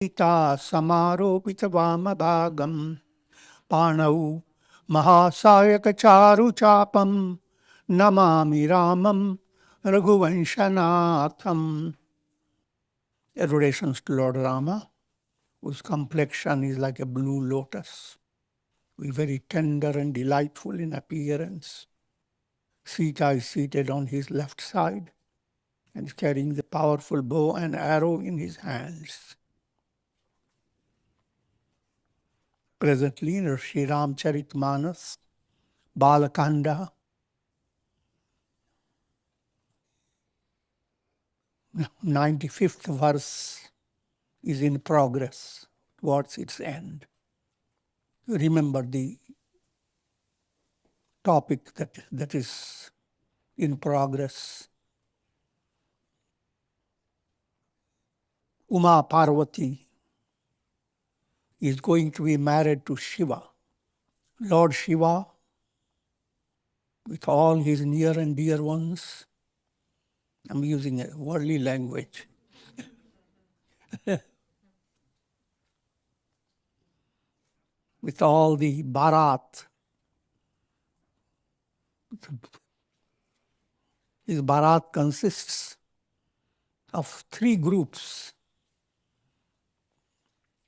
Sita Samaropita Vamadagam Panau Mahasayaka Charu Chapam Namami Ramam Raghuvanshanatham. Adorations to Lord Rama, whose complexion is like a blue lotus, very tender and delightful in appearance. Sita is seated on his left side and is carrying the powerful bow and arrow in his hands. Presently in Sri Ramcharitmanas, Balakanda, 95th verse is in progress towards its end. Remember the topic that is in progress. Parvati is going to be married to Shiva. Lord Shiva, with all his near and dear ones, I'm using a worldly language, with all the Barat. His Barat consists of three groups: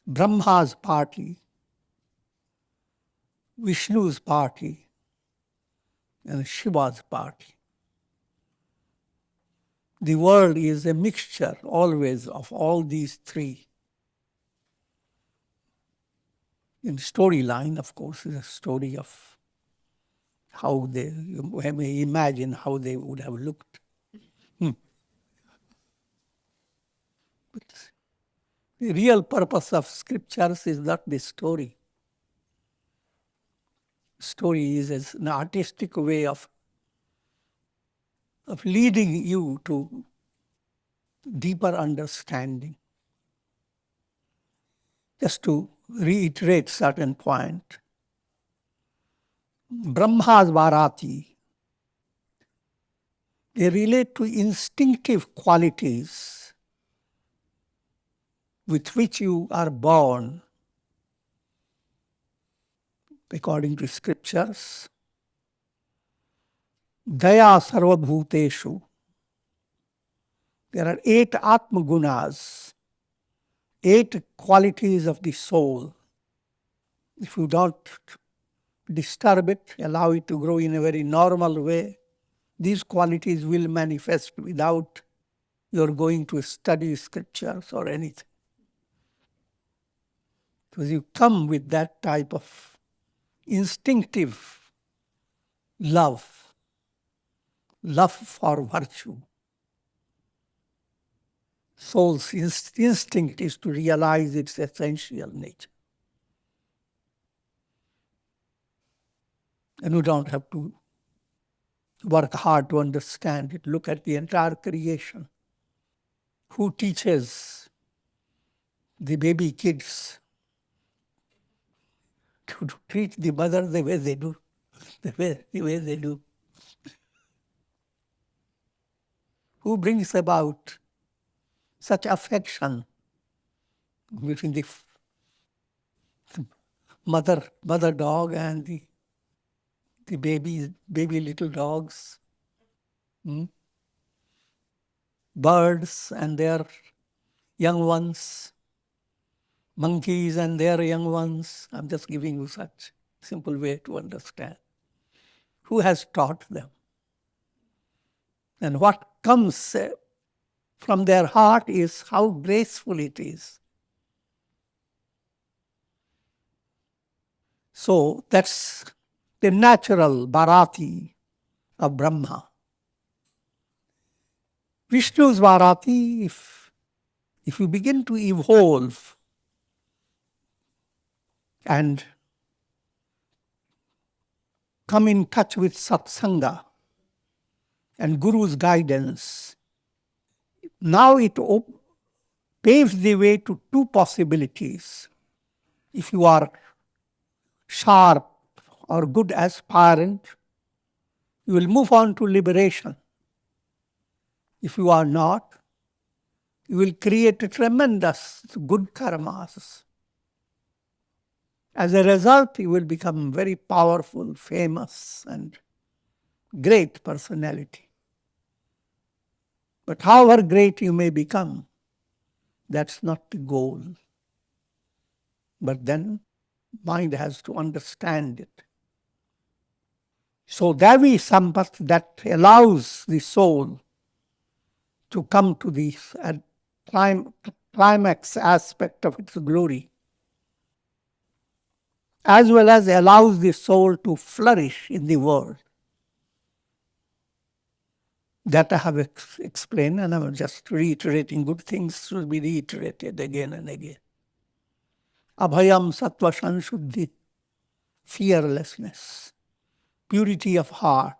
Brahma's party, Vishnu's party, and Shiva's party. The world is a mixture always of all these three. In storyline, of course, is a story of how you may imagine how they would have looked. But the real purpose of scriptures is not the story. Story is an artistic way of leading you to deeper understanding. Just to reiterate certain point, Brahma's Bharati, they relate to instinctive qualities with which you are born, according to scriptures. Daya sarva bhuteshu. There are 8 Atma Gunas, 8 qualities of the soul. If you don't disturb it, allow it to grow in a very normal way, these qualities will manifest without your going to study scriptures or anything. Because you come with that type of instinctive love for virtue. Soul's instinct is to realize its essential nature. And you don't have to work hard to understand it. Look at the entire creation. Who teaches the baby kids to treat the mother the way they do? The way they do. Who brings about such affection between the mother dog and the baby little dogs? Birds and their young ones, monkeys and their young ones. I'm just giving you such simple way to understand. Who has taught them? And what comes from their heart is how graceful it is. So that's the natural Bharati of Brahma. Vishnu's Bharati, if you begin to evolve and come in touch with Satsanga and Guru's guidance, now it paves the way to 2 possibilities. If you are sharp or good aspirant, you will move on to liberation. If you are not, You will create a tremendous good karmas. As a result, you will become very powerful, famous, and great personality. But however great you may become, that's not the goal. But then mind has to understand it. So Davi Sampat, that allows the soul to come to the climax aspect of its glory, as well as allows the soul to flourish in the world. That I have explained, and I'm just reiterating. Good things should be reiterated again and again. Abhayam sattva sanshuddhi, fearlessness, purity of heart,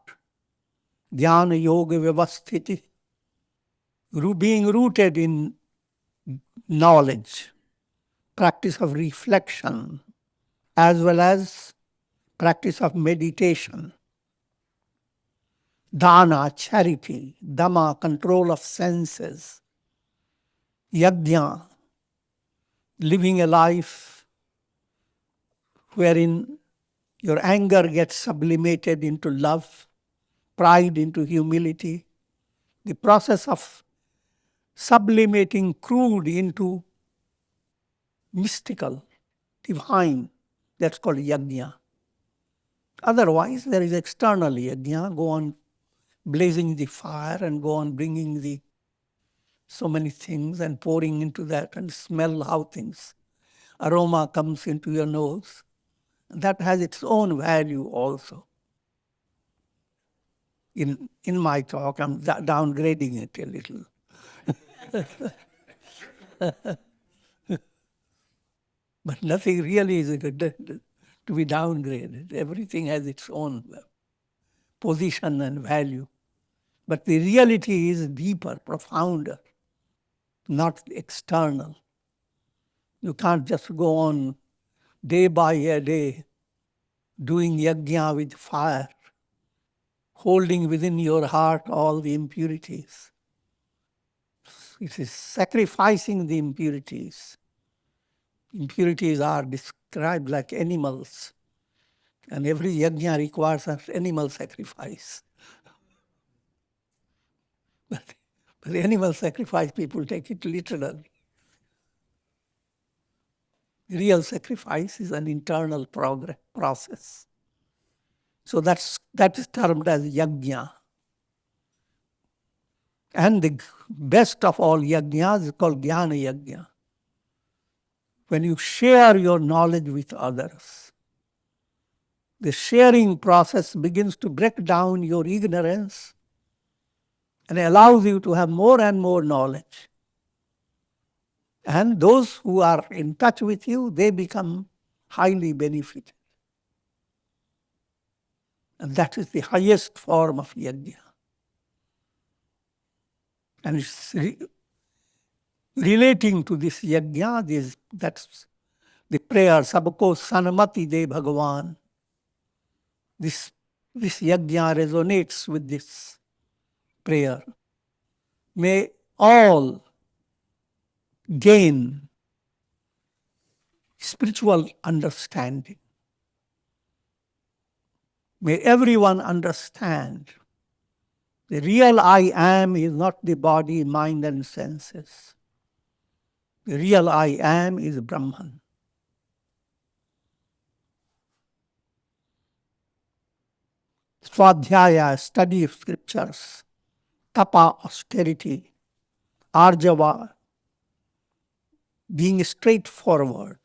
dhyana yoga vyavasthiti, being rooted in knowledge, practice of reflection, as well as practice of meditation, dana, charity, dhamma, control of senses, yajna, living a life wherein your anger gets sublimated into love, pride into humility. The process of sublimating crude into mystical, divine, that's called yajna. Otherwise, there is external yajna, go on blazing the fire and go on bringing the so many things and pouring into that and smell how things, aroma comes into your nose. That has its own value also. In my talk, I'm downgrading it a little. But nothing really is to be downgraded. Everything has its own position and value. But the reality is deeper, profounder, not external. You can't just go on day by day doing yajna with fire, holding within your heart all the impurities. It is sacrificing the impurities. Impurities are described like animals, and every yajna requires an animal sacrifice. But the animal sacrifice, people take it literally. Real sacrifice is an internal process. So that is termed as yajna. And the best of all yajnas is called jnana yajna. When you share your knowledge with others, the sharing process begins to break down your ignorance and allows you to have more and more knowledge. And those who are in touch with you, they become highly benefited. And that is the highest form of yajna. And it's relating to this yajna, that's the prayer, Sabko Sanamati De Bhagavan. This yajna resonates with this prayer. May all gain spiritual understanding. May everyone understand the real I am is not the body, mind, and senses. The real I am is Brahman. Swadhyaya, study of scriptures, tapa, austerity, arjava, being straightforward,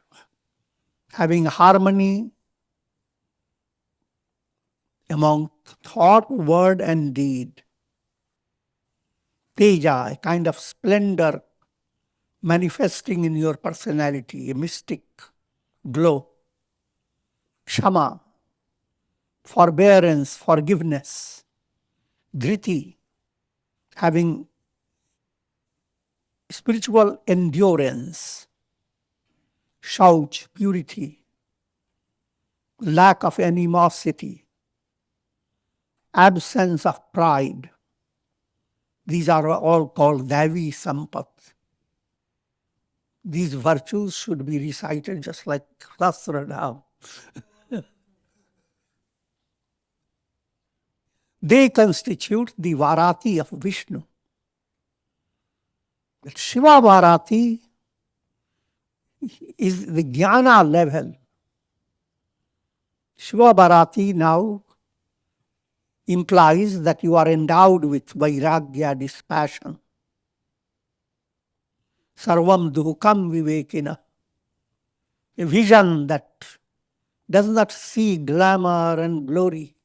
having harmony among thought, word, and deed. Teja, a kind of splendor manifesting in your personality, a mystic glow. Kshama, forbearance, forgiveness. Dhriti, having spiritual endurance. Shauch, purity. Lack of animosity. Absence of pride. These are all called Davi Sampat. These virtues should be recited just like Sahasranam. They constitute the Varati of Vishnu. But Shiva Varati is the Jnana level. Shiva Bharati now implies that you are endowed with vairagya, dispassion. Sarvam dukam vivekina. A vision that does not see glamour and glory,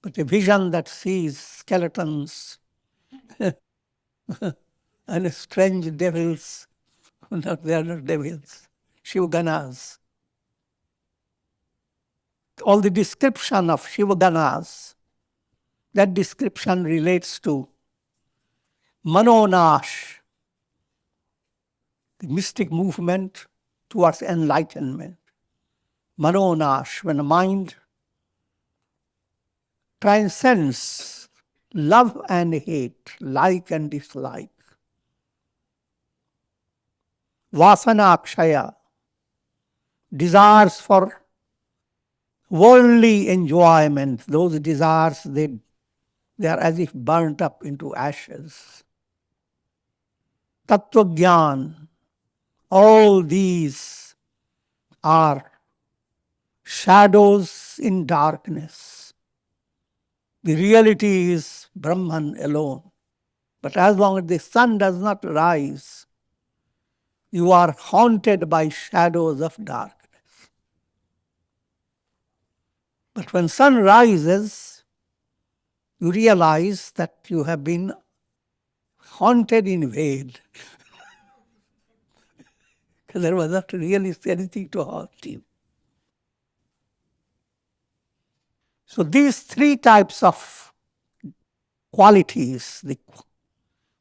but a vision that sees skeletons and strange devils. No, they are not devils, Shivaganas. All the description of Shivaganas, that description relates to Manonash, the mystic movement towards enlightenment. Manonash, when the mind transcends love and hate, like and dislike. Vasana Akshaya, desires for worldly enjoyment, those desires, they are as if burnt up into ashes. Tattva Gyan, all these are shadows in darkness. The reality is Brahman alone. But as long as the sun does not rise, you are haunted by shadows of darkness. But when sun rises, you realize that you have been haunted in vain. Because there was not really anything to haunt you. So these three types of qualities,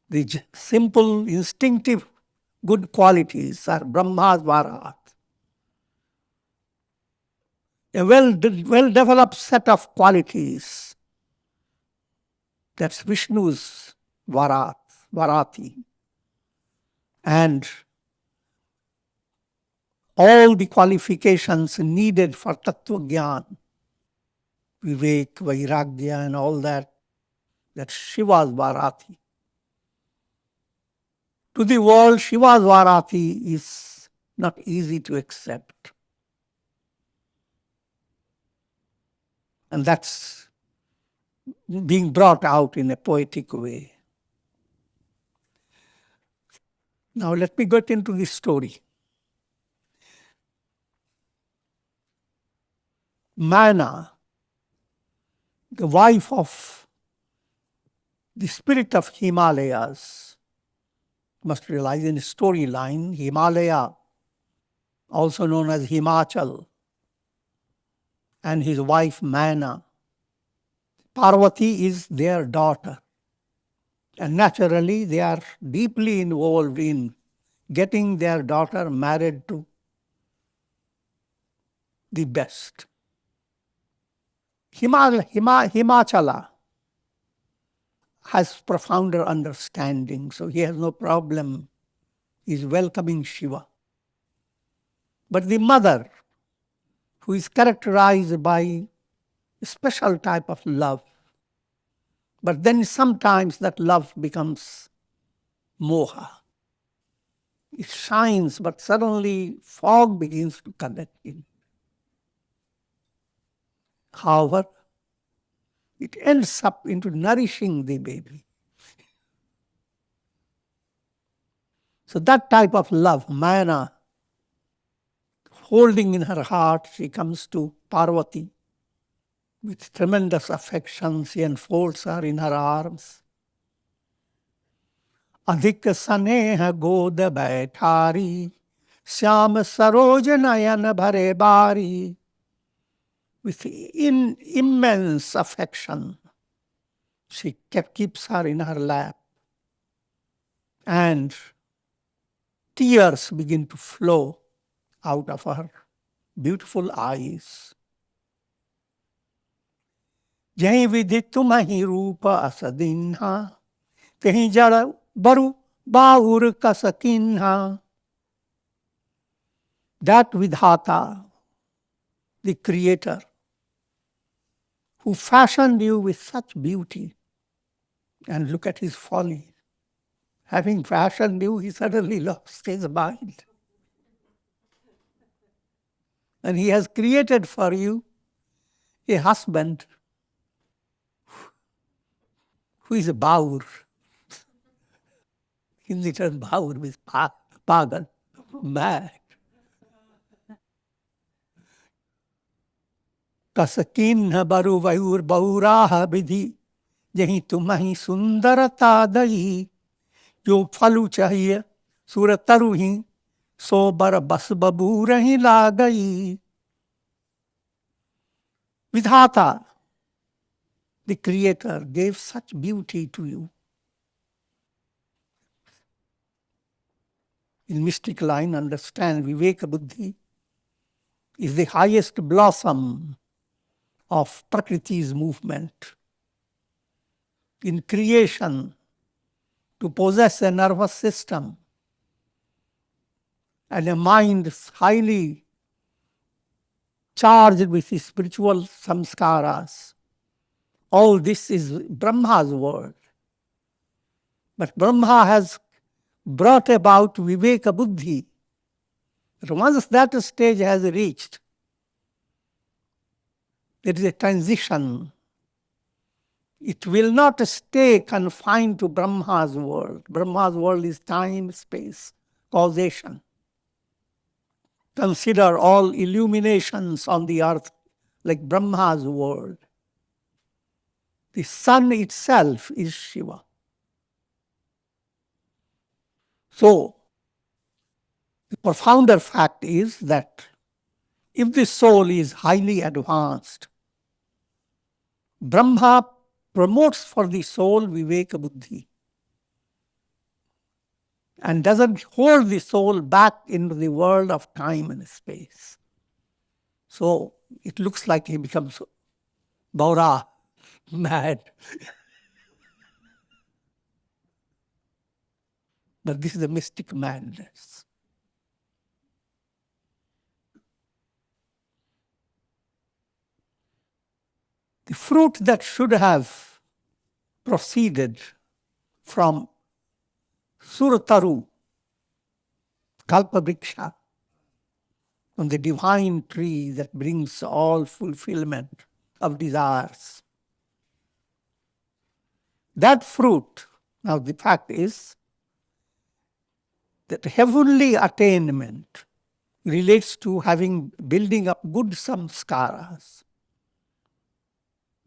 the simple, instinctive good qualities are Brahma's Varat. A well-developed set of qualities, that's Vishnu's Varat, Varati. And all the qualifications needed for Tattva Gyan, Vivek, Vairagya and all that, that's Shiva's Varati. To the world, Shiva's Varati is not easy to accept. And that's being brought out in a poetic way. Now let me get into the story. Maina, the wife of the spirit of Himalayas, must realize in the storyline, Himalaya, also known as Himachal, and his wife Maina. Parvati is their daughter. And naturally, they are deeply involved in getting their daughter married to the best. Himachala has profounder understanding, so he has no problem. He's welcoming Shiva. But the mother, who is characterized by a special type of love, but then sometimes that love becomes Moha. It shines, but suddenly fog begins to connect in. However, it ends up into nourishing the baby. So that type of love, Maina, holding in her heart, she comes to Parvati. With tremendous affection, she enfolds her in her arms. Adhik saneha god baithari, Syam saroj nayan bhare bari. With immense affection, she keeps her in her lap. And tears begin to flow out of her beautiful eyes. Jai vidit tumahi rupa asadinha, tehi jara baru baur kasakinha, That Vidhata, the Creator, who fashioned you with such beauty, and look at his folly. Having fashioned you, he suddenly lost his mind. And he has created for you a husband who is a baur. Hindi term baur means pagan, mad. कसकीन बरु वयूर बहुराह विधि यही तुम्हें सुंदरता दई जो फलु चाहिए सुर तरु ही सो बर बस बबूर ही ला गई. Vidhata, the Creator, gave such beauty to you. In mystic line, understand Viveka Buddhi is the highest blossom of Prakriti's movement. In creation, to possess a nervous system and a mind highly charged with spiritual samskaras, all this is Brahma's world. But Brahma has brought about Viveka Buddhi. But once that stage has reached, there is a transition. It will not stay confined to Brahma's world. Brahma's world is time, space, causation. Consider all illuminations on the earth like Brahma's world. The sun itself is Shiva. So, the profounder fact is that if the soul is highly advanced, Brahma promotes for the soul Viveka Buddhi and doesn't hold the soul back into the world of time and space. So it looks like he becomes Baura, mad. But this is the mystic madness. The fruit that should have proceeded from Surataru, Kalpavriksha, from the divine tree that brings all fulfillment of desires. That fruit, now the fact is that heavenly attainment relates to building up good samskaras.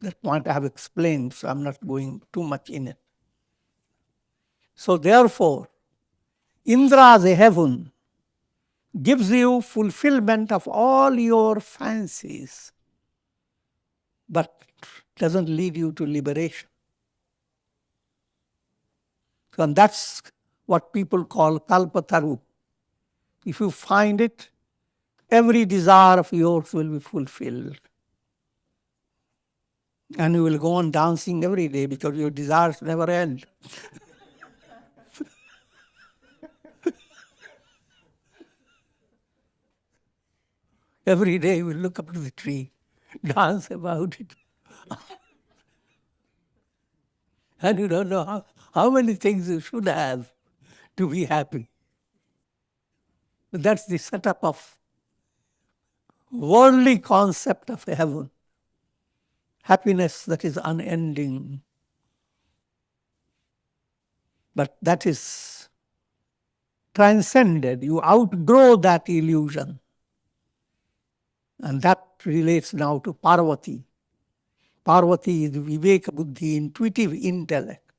That point I have explained, so I'm not going too much in it. So therefore, Indra as a heaven gives you fulfillment of all your fancies, but doesn't lead you to liberation. So, and that's what people call kalpataru. If you find it, every desire of yours will be fulfilled. And you will go on dancing every day because your desires never end. Every day you will look up to the tree, dance about it. And you don't know how many things you should have to be happy. But that's the setup of worldly concept of heaven. Happiness that is unending. But that is transcended. You outgrow that illusion. And that relates now to Parvati. Parvati is Viveka Buddhi, intuitive intellect.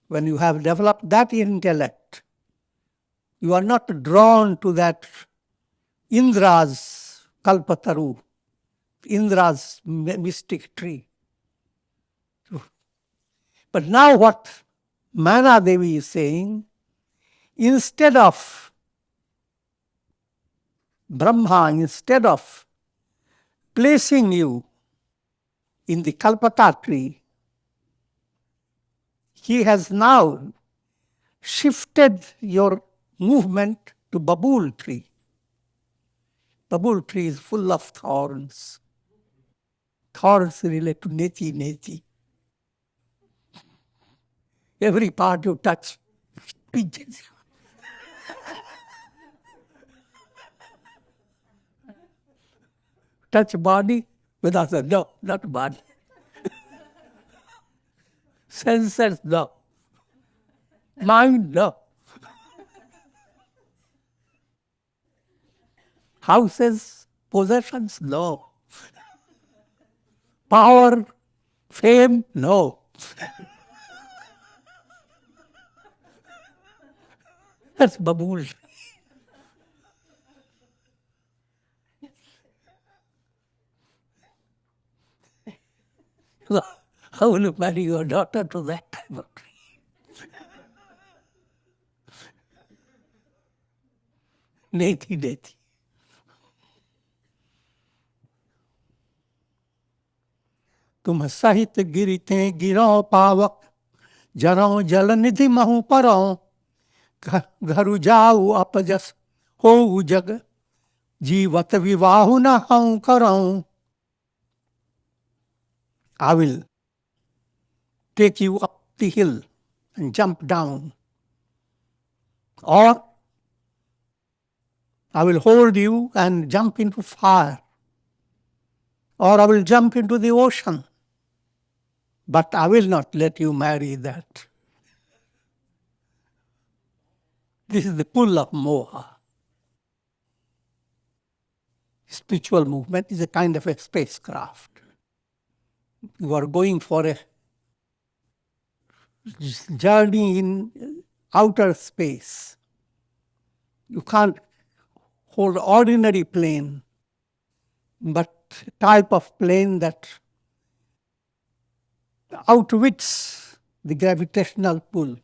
When you have developed that intellect, you are not drawn to that Indra's Kalpataru, Indra's mystic tree. But now what Maina Devi is saying, instead of Brahma, instead of placing you in the Kalpata tree, he has now shifted your movement to Babul tree. Babul tree is full of thorns. Thorns relate to Neti, Neti. Every part you touch pinches. Touch body without a no, not body. Senses, no. Mind, no. Houses, possessions, no. Power, fame, no. That's Babul. How will you marry your daughter to that type of tree? Neti, neti. तुम सहित गिरते गिरो पावक जरो जल निधि महु परो घरु जाऊ अपजस हो जग जीवत विवाहु न हूं करो. I will take you up the hill and jump down, or I will hold you and jump into fire, or I will jump into the ocean, but I will not let you marry that. This is the pull of Moha. Spiritual movement is a kind of a spacecraft. You are going for a journey in outer space. You can't hold ordinary plane, but a type of plane that outwits the gravitational pull,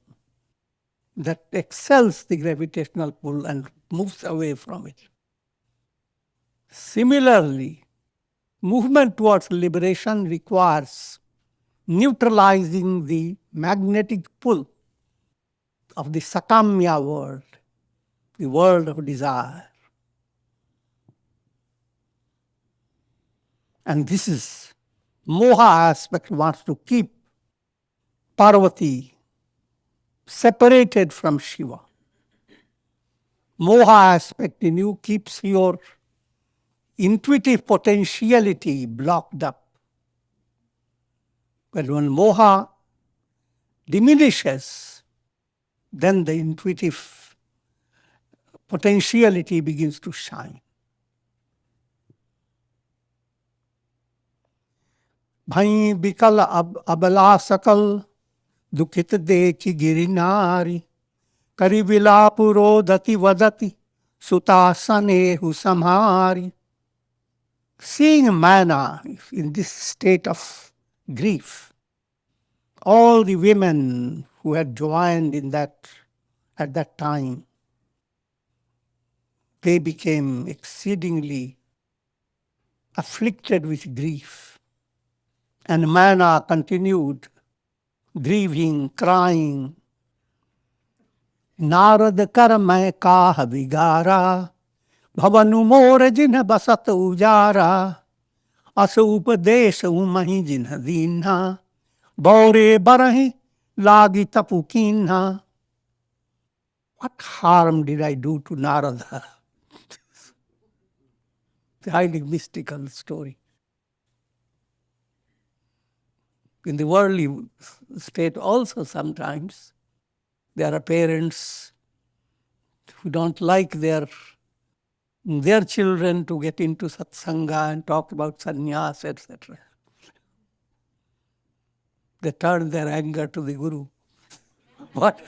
that excels the gravitational pull and moves away from it. Similarly, movement towards liberation requires neutralizing the magnetic pull of the Sakamya world, the world of desire. And this is Moha aspect wants to keep Parvati separated from Shiva. Moha aspect in you keeps your intuitive potentiality blocked up. But when Moha diminishes, then the intuitive potentiality begins to shine. Bhai bikal abala sakal dukit dekhi girinari kari vilapuro dati vadati sutasane hu samhari. Seeing Maina in this state of grief, all the women who had joined in that at that time, they became exceedingly afflicted with grief. And Maina continued grieving, crying. Narada kar main kaah vigara, bhavanu mor jinha basat ujara, as upadesh mahi jinha dinha, baure barahi lagi tapu kinha. What harm did I do to Narada? It's a highly mystical story. In the worldly state also sometimes, there are parents who don't like their children to get into Satsanga and talk about sannyas, etc. They turn their anger to the Guru. What?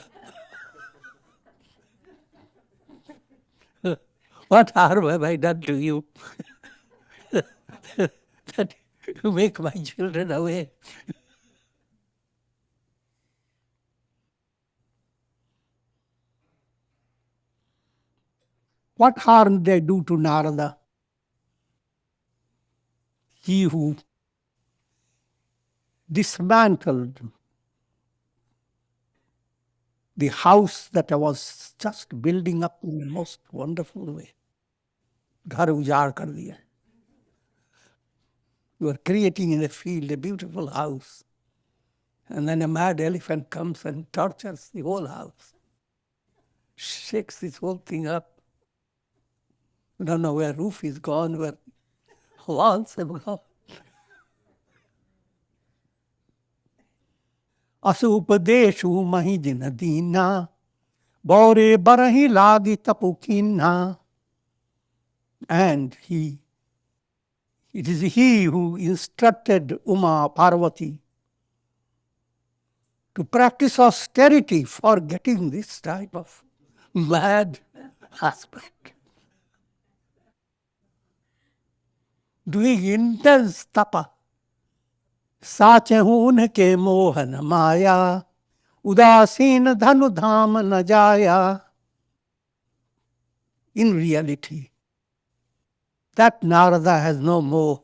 What harm have I done to you that you make my children away? What harm did they do to Narada? He who dismantled the house that I was just building up in the most wonderful way. घर उजाड़ कर दिया. You are creating in a field a beautiful house. And then a mad elephant comes and tortures the whole house. Shakes this whole thing up. You don't know where roof is gone, where walls have gone. Asupadesu mahijina dina, bore barahi lagi tapukina. And it is he who instructed Uma Parvati to practice austerity for getting this type of mad husband. Doing intense tapa. साचे उनके मोहन माया उदासीन धनु धाम न जाया. In reality, that Narada has no more,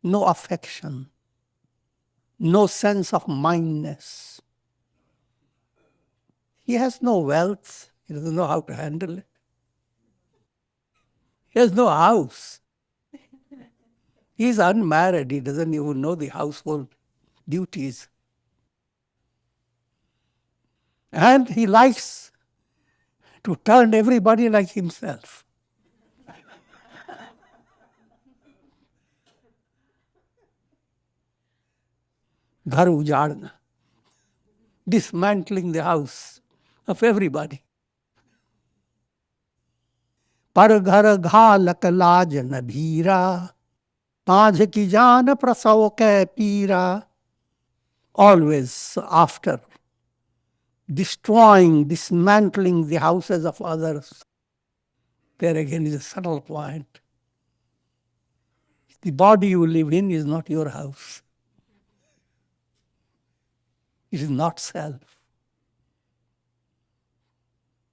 no affection, no sense of mindness. He has no wealth. He doesn't know how to handle it. He has no house. He's unmarried. He doesn't even know the household duties. And he likes to turn everybody like himself. Ghar ujaadna. Dismantling the house of everybody. पर घर घालक लाज न भीरा पांझ की जान प्रसव कै पीरा. Always after destroying, dismantling the houses of others. There again is a subtle point. The body you live in is not your house. It is not self.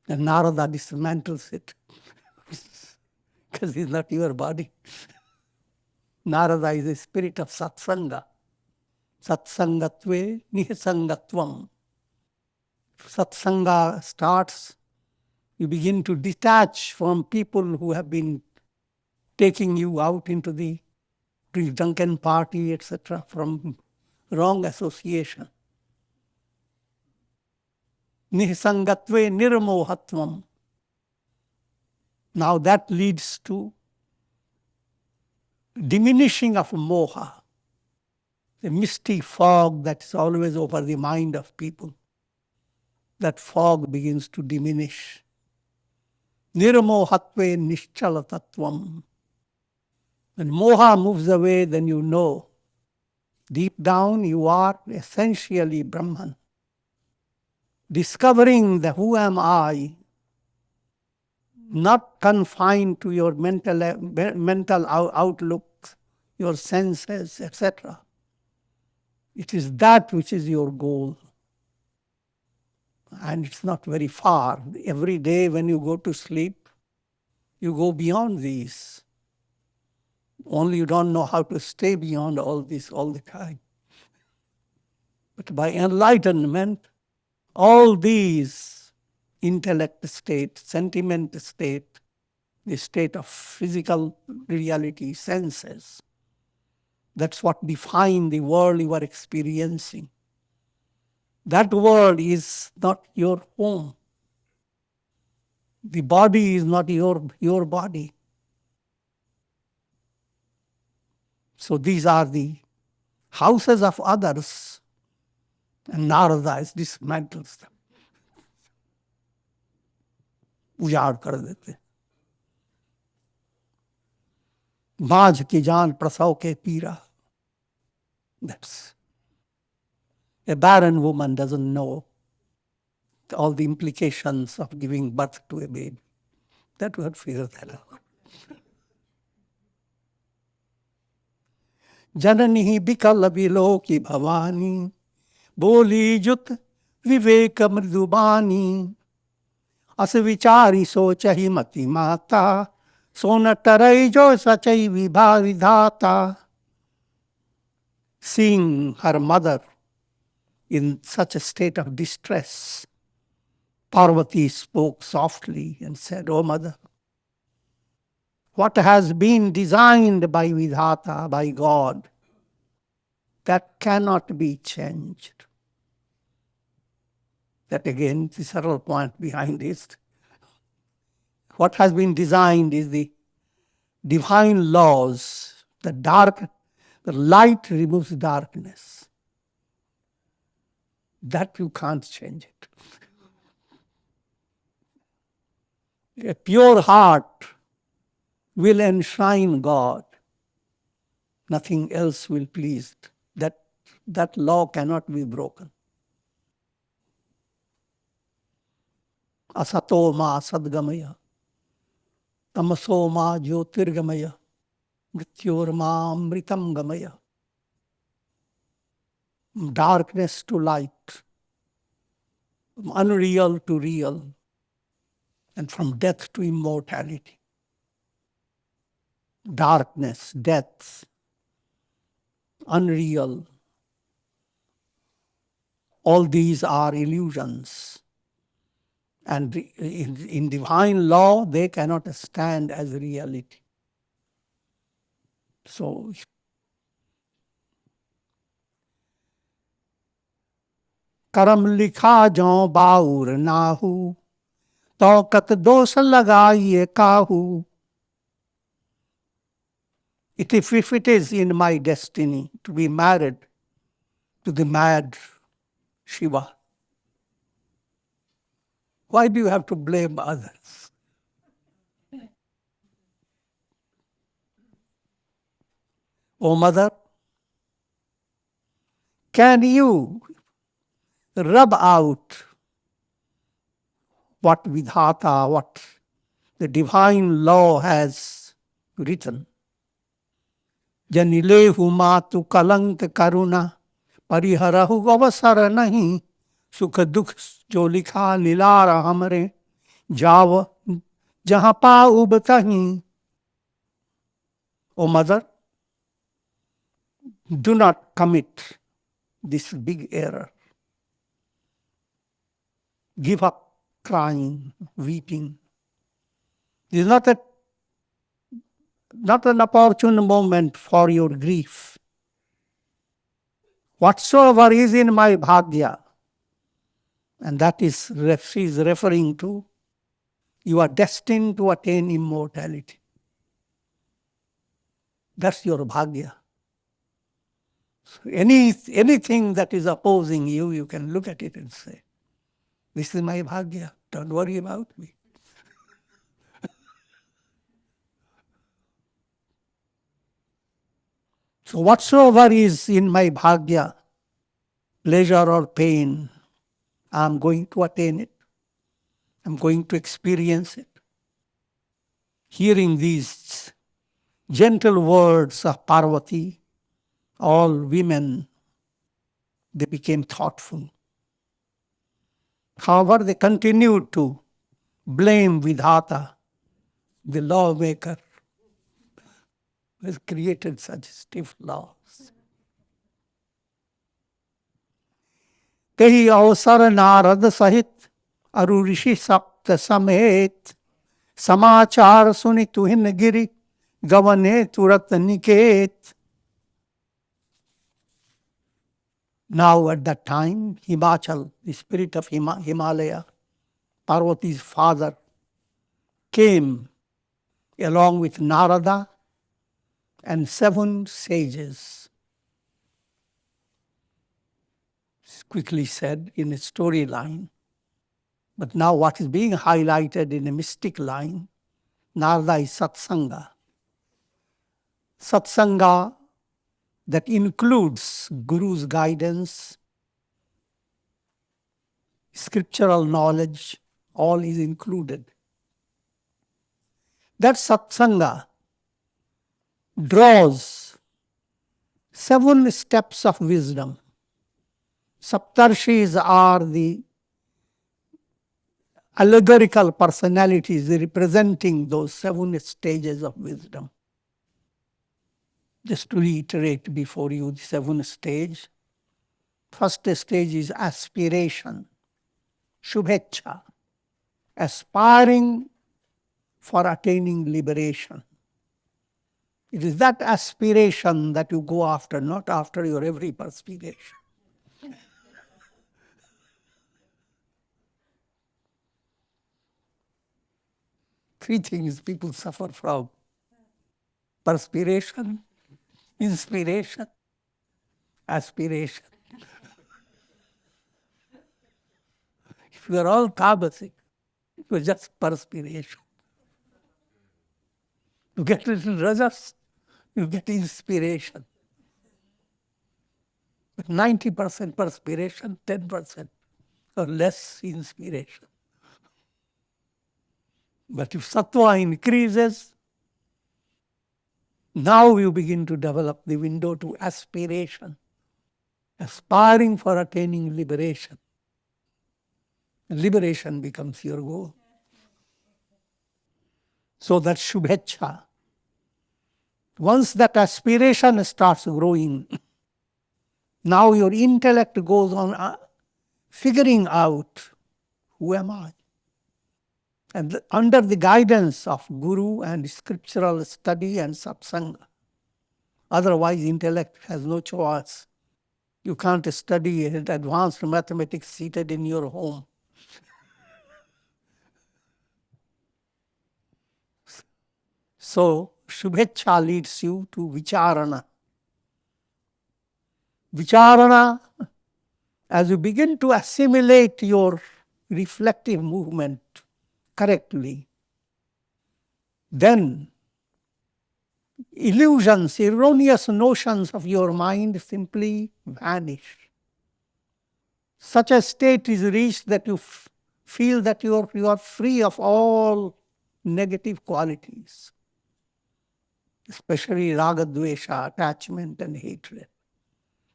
And Narada dismantles it because it's not your body. Narada is a spirit of Satsanga. Satsangatve nihisangatvam. Satsanga starts, you begin to detach from people who have been taking you out into the drunken party, etc., from wrong association. Nihisangatve nirmohatvam. Now that leads to diminishing of moha, the misty fog that is always over the mind of people. That fog begins to diminish. Nirmohatve nischalatatvam. When moha moves away, then you know deep down you are essentially Brahman. Discovering the who am I, not confined to your mental outlook, your senses, etc. It is that which is your goal. And it's not very far. Every day when you go to sleep, you go beyond these. Only you don't know how to stay beyond all this all the time. But by enlightenment, all these intellect state, sentiment state, the state of physical reality, senses, that's what define the world you are experiencing. That world is not your home. The body is not your body. So these are the houses of others, and Narada dismantles them. उजाड़ कर देते. बांझ की जान प्रसव के पीरा. That's a barren woman doesn't know all the implications of giving birth to a baby. That would figure that out. जननी बिकल बिलोकी भवानी बोली जुत विवेक मृदुबानी. अस विचारी सोचहि मति माता सोन तरई जो सचई विधाता. Seeing her mother in such a state of distress, Parvati spoke softly and said, "O mother, What has been designed by Vidhata, by God, that cannot be changed. That again, the subtle point behind it. What has been designed is the divine laws. The light removes darkness. That you can't change it. A pure heart will enshrine God. Nothing else will please. That law cannot be broken. Asato ma sadgamaya, tamaso ma jyotirgamaya, mrityor ma amritam gamaya. Darkness to light, from unreal to real, and from death to immortality. Darkness, death, unreal, all these are illusions. And in divine law, they cannot stand as reality. So, करम लिखा जो बाउर नाहू तो कत दोष लगाइए काहू. If it is in my destiny to be married to the mad Shiva, why do you have to blame others? Oh mother, can you rub out what Vidhata, what the divine law has written? Janilehu matu kalank karuna pariharahu avasara nahi sukha dukh jo likha nilara hamare jav jahan pa ubtahi. O mother, do not commit this big error. Give up crying, weeping. This is not an opportune moment for your grief. Whatsoever is in my bhagya, and that is, she is referring to, you are destined to attain immortality. That's your bhagya. So anything that is opposing you, you can look at it and say, this is my bhagya, don't worry about me. So whatsoever is in my bhagya, pleasure or pain, I am going to attain it. I'm going to experience it. Hearing these gentle words of Parvati, all women, they became thoughtful. However, they continued to blame Vidhata, the lawmaker, who has created such stiff laws. Kahi avsar narad sahit aru rishi sapta samet samachar suni tuhin giri gavane turat niket. Now at that time, Himachal, the spirit of Himalaya, Parvati's father, came along with Narada and 7 sages. It's quickly said in a storyline. But now what is being highlighted in a mystic line, Narada is Satsanga. Satsanga that includes Guru's guidance, scriptural knowledge, all is included. That Satsanga draws 7 steps of wisdom. Saptarishis are the allegorical personalities representing those 7 stages of wisdom. Just to reiterate before you the 7 stage. First stage is aspiration, shubhecha, aspiring for attaining liberation. It is that aspiration that you go after, not after your every perspiration. Three things people suffer from: perspiration, inspiration, aspiration. If you are all tabasic, it was just perspiration. You get little rajas, you get inspiration. But 90% perspiration, 10% or less inspiration. But if sattva increases, now you begin to develop the window to aspiration, aspiring for attaining liberation. And liberation becomes your goal. So that shubhecha, once that aspiration starts growing, now your intellect goes on figuring out, who am I? And under the guidance of guru and scriptural study and satsanga. Otherwise, intellect has no choice. You can't study advanced mathematics seated in your home. So, shubhecha leads you to vicharana. Vicharana, as you begin to assimilate your reflective movement correctly, then illusions, erroneous notions of your mind simply vanish. Such a state is reached that you feel that you are free of all negative qualities, especially raga, dvesha, attachment and hatred.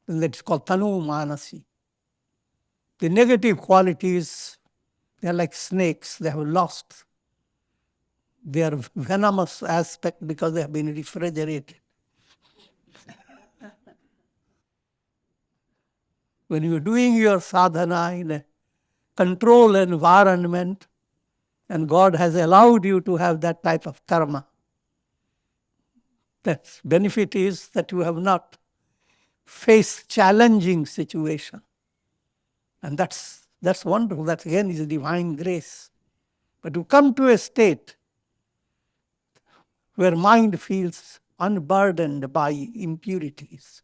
And that's called tanu manasi. The negative qualities, they are like snakes. They have lost their venomous aspect because they have been refrigerated. When you're doing your sadhana in a controlled environment, and God has allowed you to have that type of karma, the benefit is that you have not faced challenging situation. And that's wonderful. That again is divine grace. But to come to a state where mind feels unburdened by impurities,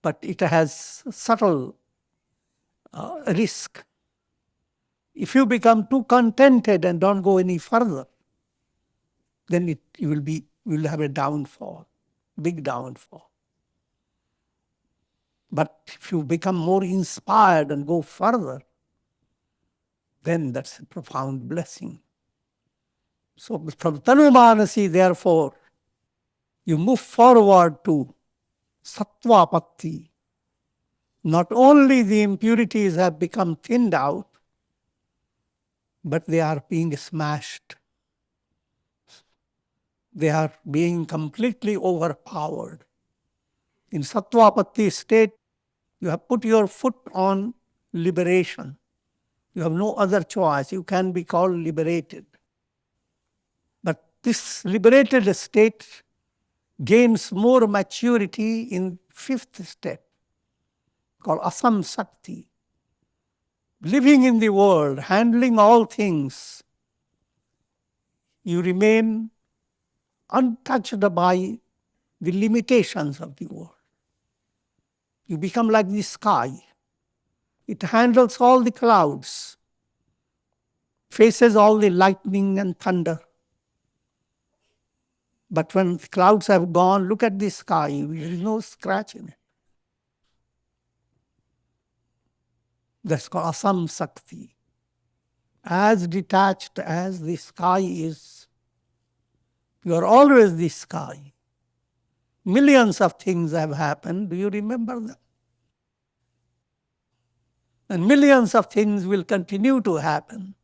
but it has subtle risk. If you become too contented and don't go any further, then you will have a downfall, big downfall. But if you become more inspired and go further, then that's a profound blessing. So from Tanumanasi, therefore, you move forward to Sattvapatti. Not only the impurities have become thinned out, but they are being smashed. They are being completely overpowered. In Sattvapatti state, you have put your foot on liberation. You have no other choice. You can be called liberated. But this liberated state gains more maturity in fifth step, called Asam Sakti. Living in the world, handling all things, you remain untouched by the limitations of the world. You become like the sky. It handles all the clouds, faces all the lightning and thunder. But when the clouds have gone, look at the sky. There is no scratch in it. That's called Asam Sakti. As detached as the sky is, you are always the sky. Millions of things have happened. Do you remember them? And millions of things will continue to happen.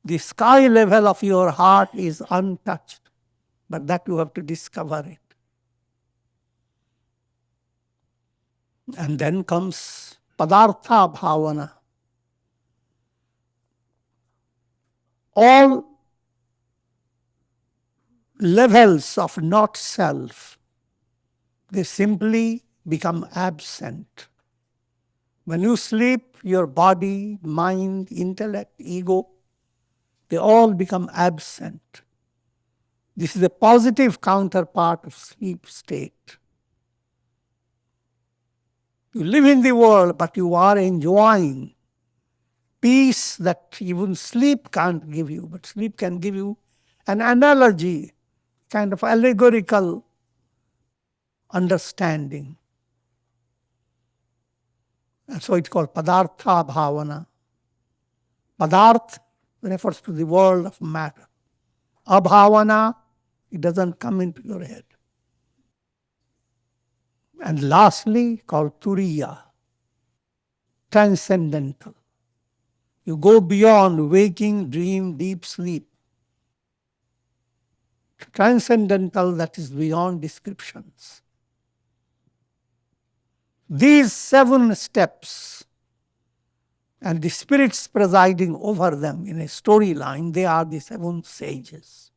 The sky level of your heart is untouched, but that you have to discover it. And then comes Padartha Bhavana. All levels of not self, they simply become absent. When you sleep, your body, mind, intellect, ego, they all become absent. This is a positive counterpart of sleep state. You live in the world, but you are enjoying peace that even sleep can't give you. But sleep can give you an analogy, kind of allegorical understanding. And so it's called padartha bhavana. Padarth refers to the world of matter. Abhavana, it doesn't come into your head. And lastly, called turiya, transcendental. You go beyond waking, dream, deep sleep. Transcendental, that is beyond descriptions. These 7 steps and the spirits presiding over them in a storyline, they are the 7 sages.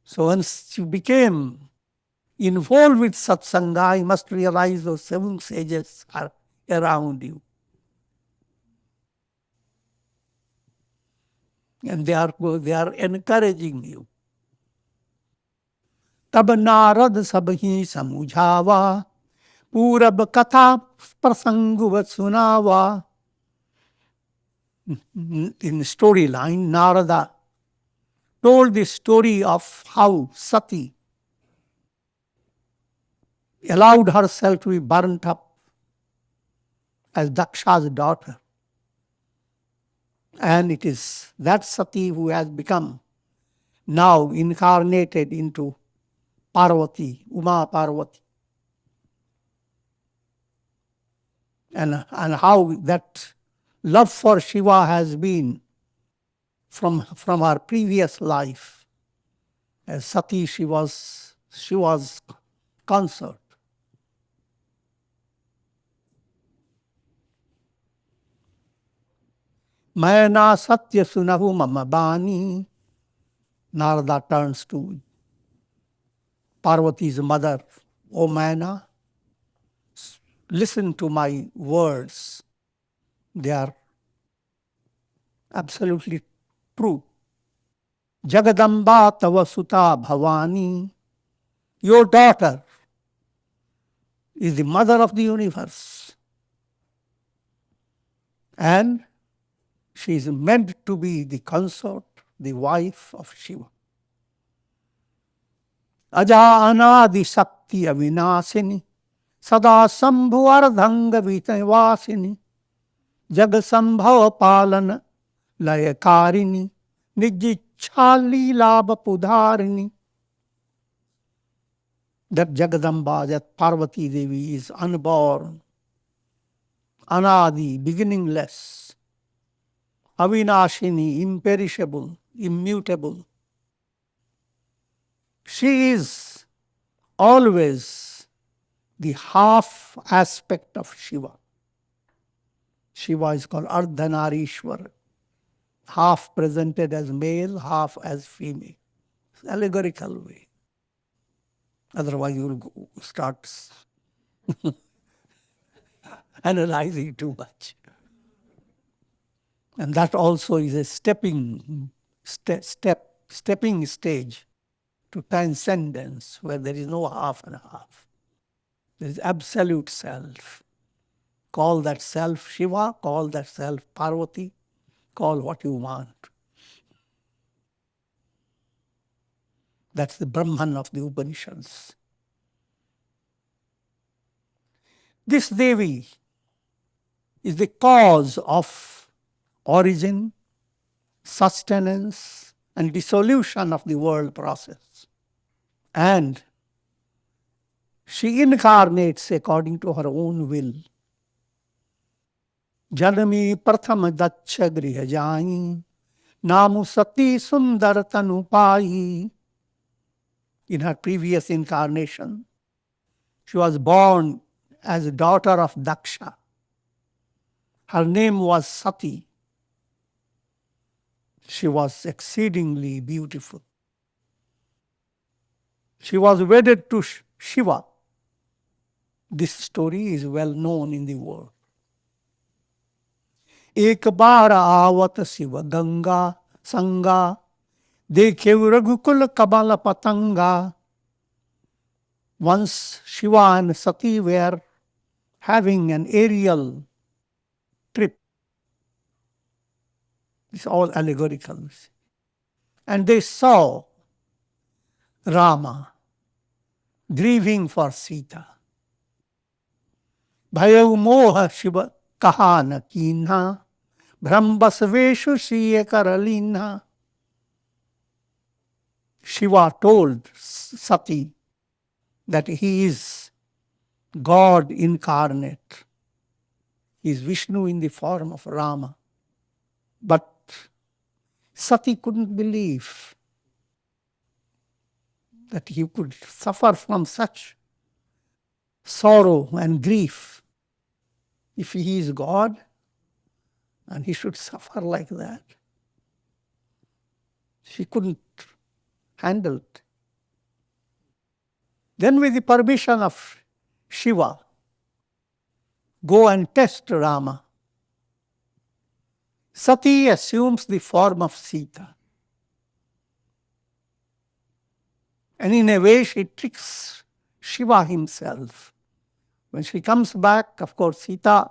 So once you became involved with Satsanga, you must realize those 7 sages are around you. And they are encouraging you. Tab Narad sabhi samujhava, purab katha prasanguvat sunava. In the storyline, Narada told the story of how Sati allowed herself to be burnt up as Daksha's daughter. And it is that Sati who has become now incarnated into Parvati, Uma Parvati. And how that love for Shiva has been from her previous life. As Sati, she was consort. Maina Satya Sunahu Mama Bani. Narada turns to Parvati's mother. O Maina, listen to my words. They are absolutely true. Jagadamba Tava Suta Bhavani. Your daughter is the mother of the universe. And she is meant to be the consort, the wife of Shiva. Aja anadi sakti avinasini, sada sambhu ardhanga vitavasini, jag sambhava palana layakarini, nijichali labha pudharini. That Jagadamba, that Parvati Devi is unborn, anadi, beginningless, avinashini, imperishable, immutable. She is always the half aspect of Shiva. Shiva is called Ardhanarishwar, half presented as male, half as female. It's allegorical way. Otherwise you will start analyzing too much. And that also is a stepping stage to transcendence, where there is no half and half. There is absolute self. Call that self Shiva, call that self Parvati, call what you want. That's the Brahman of the Upanishads. This Devi is the cause of origin, sustenance, and dissolution of the world process. And she incarnates according to her own will. Janami pratham dacha griha jai, namu sati sundar tanupai. In her previous incarnation, she was born as a daughter of Daksha. Her name was Sati. She was exceedingly beautiful. She was wedded to Shiva. This story is well known in the world. एक बार आवत शिव गंगा संगा देखे रघुकुल कमल patanga. Once Shiva and Sati were having an aerial trip. It's all allegorical. And they saw Rama grieving for Sita. Bhayav Moha Shiva kaha na kinha brahmbasveshu siye karalina. Shiva told Sati that he is God incarnate. He is Vishnu in the form of Rama. But Sati couldn't believe that he could suffer from such sorrow and grief. If he is God, and he should suffer like that. She couldn't handle it. Then with the permission of Shiva, go and test Rama. Sati assumes the form of Sita. And in a way, she tricks Shiva himself. When she comes back, of course, Sita,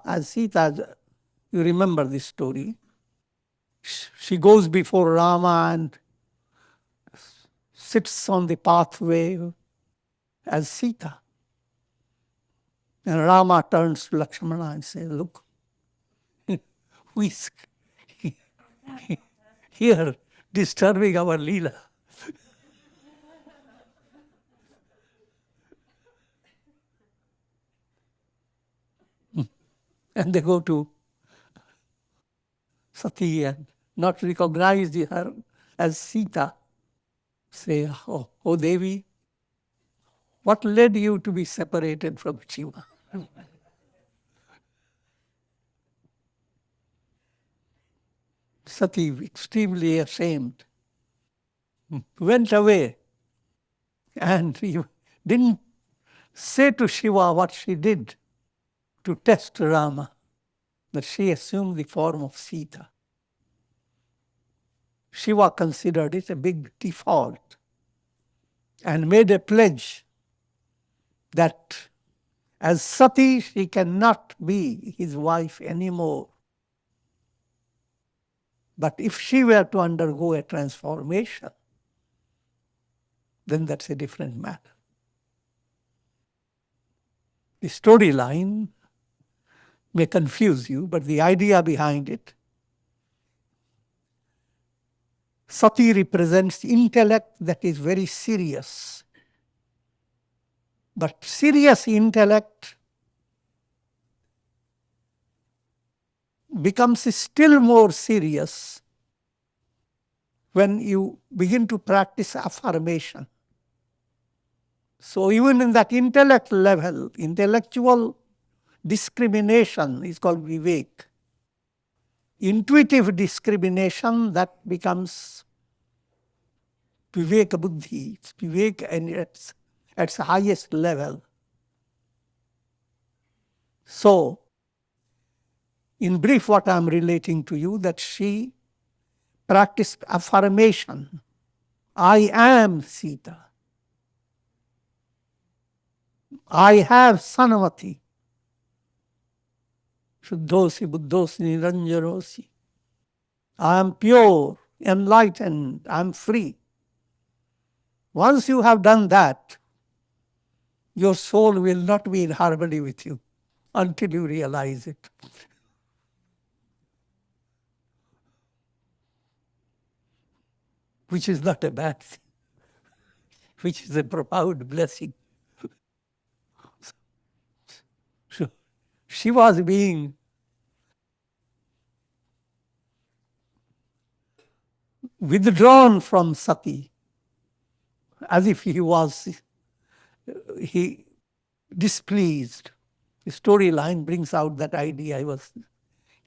you remember this story, she goes before Rama and sits on the pathway as Sita. And Rama turns to Lakshmana and says, look, who is here disturbing our Leela? And they go to Sati and not recognize her as Sita. Say, oh Devi, what led you to be separated from Shiva? Sati, extremely ashamed, went away and he didn't say to Shiva what she did to test Rama, that she assumed the form of Sita. Shiva considered it a big default and made a pledge that as Sati, she cannot be his wife anymore. But if she were to undergo a transformation, then that's a different matter. The storyline may confuse you, but the idea behind it, Sati represents intellect that is very serious. But serious intellect becomes still more serious when you begin to practice affirmation. So even in that intellect level, intellectual discrimination is called Viveka. Intuitive discrimination, that becomes Viveka Buddhi. It's Viveka and it's at its highest level. So, in brief, what I'm relating to you, that she practiced affirmation. I am Sita. I have Sanamati. Shuddhosi buddhosi niranjarosi. I am pure, enlightened, I am free. Once you have done that, your soul will not be in harmony with you until you realize it. Which is not a bad thing, which is a profound blessing. So she was being withdrawn from Sati as if he displeased. The storyline brings out that idea. He was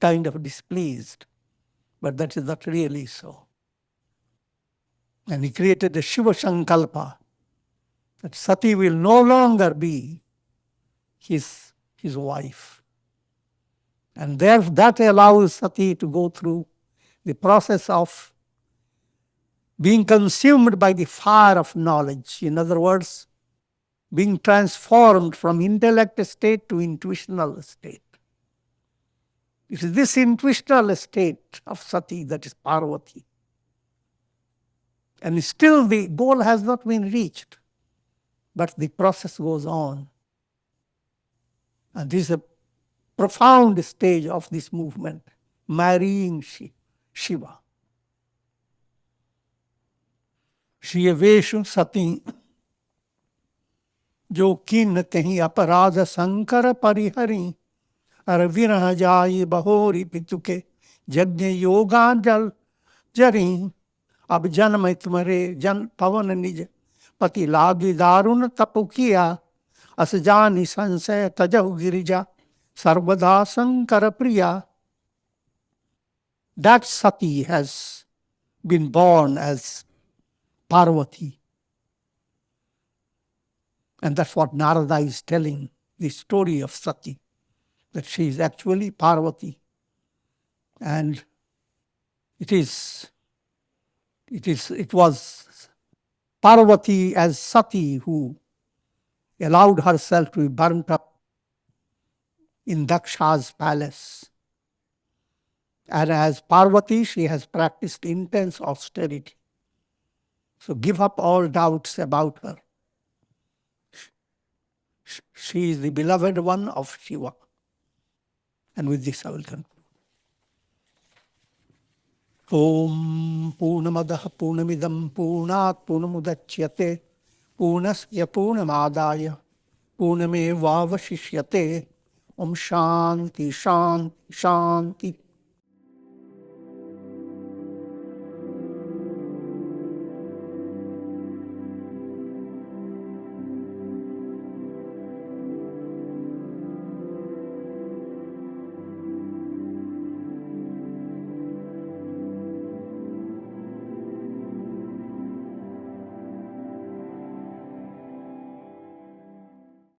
kind of displeased, but that is not really so. And he created a Shiva Sankalpa that Sati will no longer be his wife. And that allows Sati to go through the process of being consumed by the fire of knowledge. In other words, being transformed from intellect state to intuitional state. It is this intuitional state of Sati that is Parvati. And still the goal has not been reached, but the process goes on. And this is a profound stage of this movement, marrying Shiva. Shiyaveshu Sati जो किन कहीं अपराध संकर परिहरी अर विरह जाई बहोरी पितुके यज्ञ योगांजल जरी अब जन्म तुम्हारे जन पवन निज पति लागी दारुण तपु किया अस जानी संशय तजहु गिरिजा सर्वदा शंकर प्रिया. That Sati has been born as Parvati. And that's what Narada is telling, the story of Sati, that she is actually Parvati. And it was Parvati as Sati who allowed herself to be burnt up in Daksha's palace. And as Parvati, she has practiced intense austerity. So give up all doubts about her. She is the beloved one of Shiva. And with this I will conclude. Om Purnamadaha Purnamidam Purnat Purnamudachyate Purnasya Purnamadaya Purnamevavashishyate. Om Shanti Shanti Shanti.